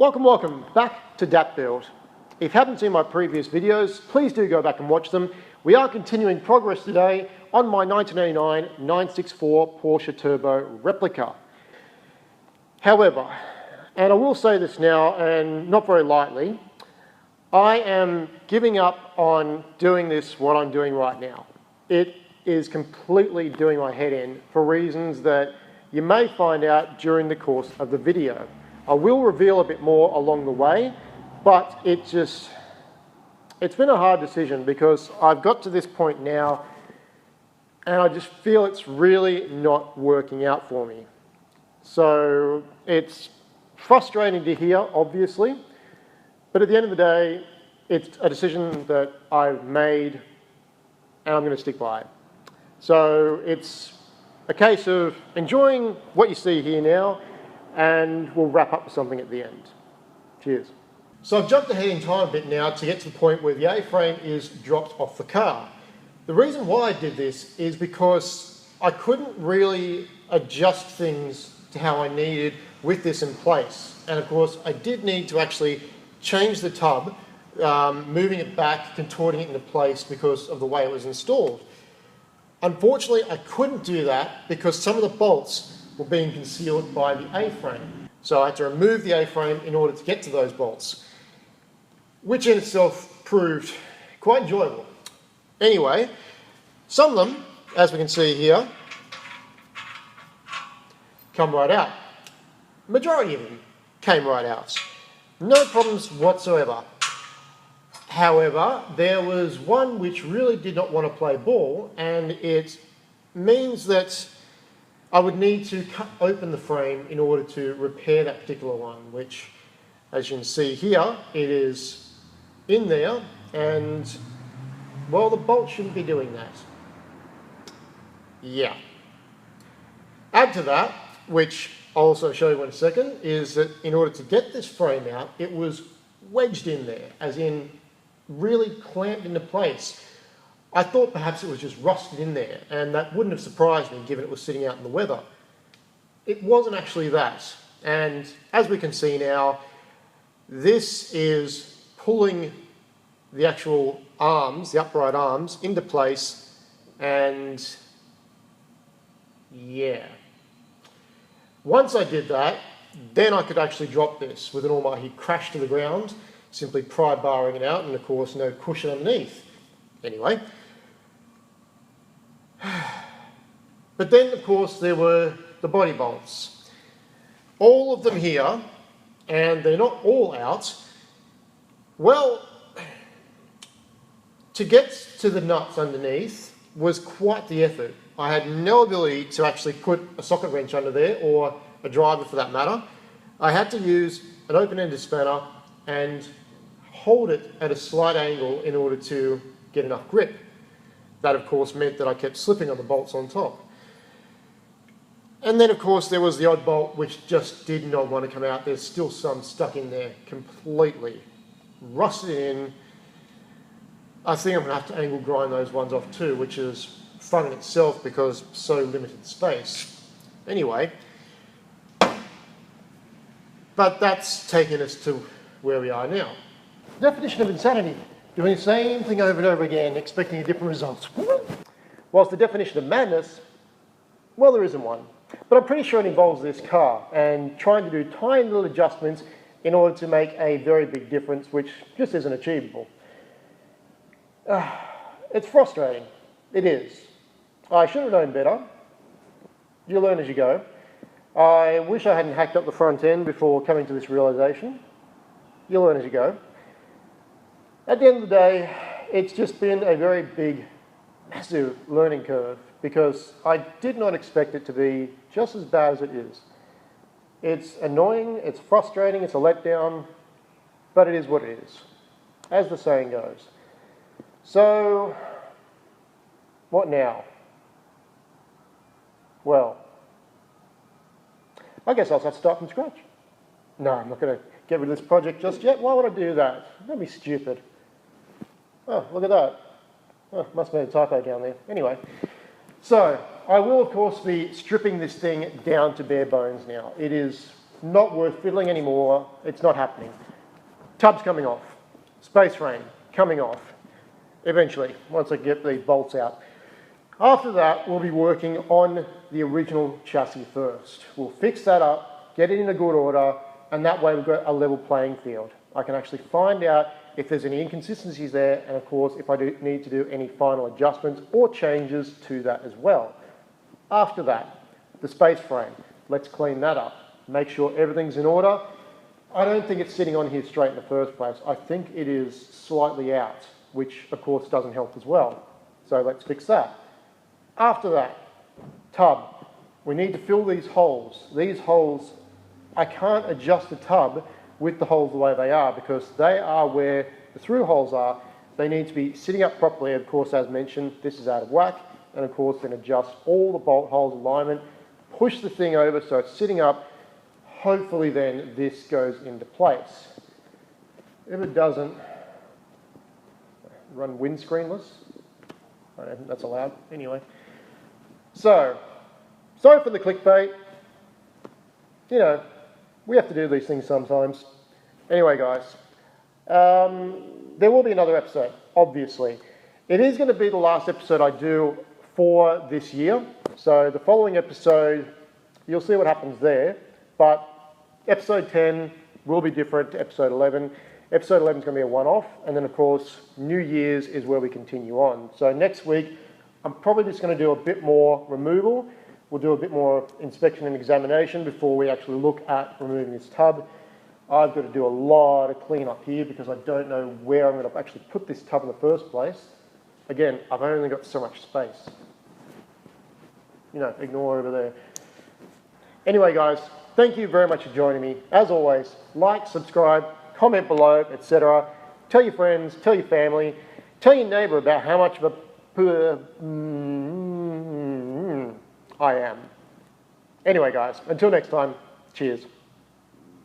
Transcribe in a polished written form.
Welcome back to Dat Build. If you haven't seen my previous videos, please do go back and watch them. We are continuing progress today on my 1989 964 Porsche Turbo Replica. However, and I will say this now and not very lightly, I am giving up on doing this, what I'm doing right now. It is completely doing my head in for reasons that you may find out during the course of the video. I will reveal a bit more along the way, but it's been a hard decision because I've got to this point now and I just feel it's really not working out for me. So it's frustrating to hear, obviously, but at the end of the day, it's a decision that I've made and I'm going to stick by it. So it's a case of enjoying what you see here now, and we'll wrap up with something at the end. Cheers. So I've jumped ahead in time a bit now to get to the point where the A-frame is dropped off the car. The reason why I did this is because I couldn't really adjust things to how I needed with this in place. And of course, I did need to actually change the tub, moving it back, contorting it into place because of the way it was installed. Unfortunately, I couldn't do that because some of the bolts were being concealed by the A-frame. So I had to remove the A-frame in order to get to those bolts, which in itself proved quite enjoyable. Anyway, some of them, as we can see here, come right out. Majority of them came right out. No problems whatsoever. However, there was one which really did not want to play ball, and it means that I would need to cut open the frame in order to repair that particular one, which, as you can see here, it is in there, and, well, the bolt shouldn't be doing that. Yeah. Add to that, which I'll also show you in a second, is that in order to get this frame out, it was wedged in there, as in really clamped into place. I thought perhaps it was just rusted in there, and that wouldn't have surprised me given it was sitting out in the weather. It wasn't actually that, and as we can see now, this is pulling the actual arms, the upright arms, into place, and yeah. Once I did that, then I could actually drop this with an almighty crash to the ground, simply pry barring it out, and of course no cushion underneath. Anyway. But then, of course, there were the body bolts. All of them here, and they're not all out. Well, to get to the nuts underneath was quite the effort. I had no ability to actually put a socket wrench under there, or a driver for that matter. I had to use an open-ended spanner and hold it at a slight angle in order to get enough grip. That, of course, meant that I kept slipping on the bolts on top. And then, of course, there was the odd bolt which just did not want to come out. There's still some stuck in there completely. Rusted in. I think I'm going to have to angle grind those ones off too, which is fun in itself because so limited space. Anyway, but that's taken us to where we are now. Definition of insanity. Doing the same thing over and over again, expecting a different result. Whilst the definition of madness, well, there isn't one. But I'm pretty sure it involves this car and trying to do tiny little adjustments in order to make a very big difference, which just isn't achievable. It's frustrating. It is. I should have known better. You learn as you go. I wish I hadn't hacked up the front end before coming to this realization. You learn as you go. At the end of the day, it's just been a very big, massive learning curve because I did not expect it to be just as bad as it is. It's annoying, it's frustrating, it's a letdown, but it is what it is, as the saying goes. So, what now? Well, I guess I'll have to start from scratch. No, I'm not going to get rid of this project just yet. Why would I do that? That'd be stupid. Oh, look at that. Oh, must have been a typo down there. Anyway, so I will, of course, be stripping this thing down to bare bones now. It is not worth fiddling anymore. It's not happening. Tub's coming off. Space frame coming off. Eventually, once I get the bolts out. After that, we'll be working on the original chassis first. We'll fix that up, get it in a good order, and that way we've got a level playing field. I can actually find out if there's any inconsistencies there, and of course, if I need to do any final adjustments or changes to that as well. After that, the space frame. Let's clean that up. Make sure everything's in order. I don't think it's sitting on here straight in the first place. I think it is slightly out, which of course doesn't help as well. So let's fix that. After that, tub. We need to fill these holes. These holes, I can't adjust the tub with the holes the way they are because they are where the through holes are. They need to be sitting up properly. Of course, as mentioned, this is out of whack. And of course, then adjust all the bolt holes alignment, push the thing over so it's sitting up. Hopefully then this goes into place. If it doesn't, run windscreenless. I don't think that's allowed. Anyway. So, sorry for the clickbait. You know, we have to do these things sometimes. Anyway, guys, there will be another episode, obviously. It is going to be the last episode I do for this year. So the following episode, you'll see what happens there. But episode 10 will be different to episode 11. Episode 11 is going to be a one-off. And then, of course, New Year's is where we continue on. So next week, I'm probably just going to do a bit more removal. We'll do a bit more inspection and examination before we actually look at removing this tub. I've got to do a lot of clean up here because I don't know where I'm going to actually put this tub in the first place. Again, I've only got so much space. You know, ignore over there. Anyway, guys, thank you very much for joining me. As always, like, subscribe, comment below, etc. Tell your friends, tell your family, tell your neighbour about how much of a I am. Anyway, guys, until next time, cheers.